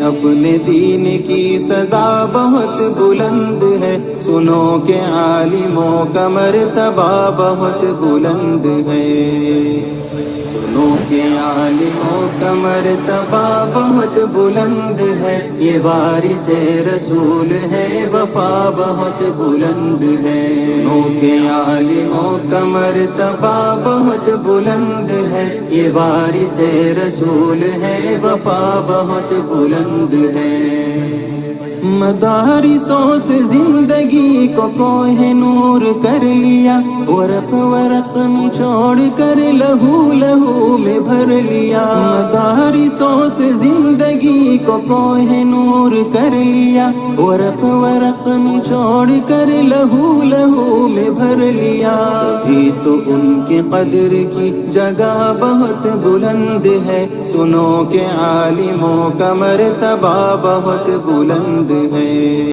اپنے دین کی صدا بہت بلند ہے، سنو کہ عالموں کا مرتبہ بہت بلند ہے، سنو کہ عالموں کا مرتبہ بہت بلند ہے، یہ وارث رسول ہے، وفا بہت بلند ہے، سنو کہ عالموں کا مرتبہ بہت بلند ہے، یہ وارث رسول ہے، وفا بہت بلند ہے۔ مدارسوں سے زندگی کو کوہ نور کر لیا، ورق ورق نچوڑ کر لہو لہو میں بھر لیا، مدارسوں سے زندگی کو کوہ نور کر لیا، ورق ورق نچوڑ کر لہو لہو میں بھر لیا، ابھی تو ان کی قدر کی جگہ بہت بلند ہے، سنو کہ عالموں کا مرتبہ بہت بلند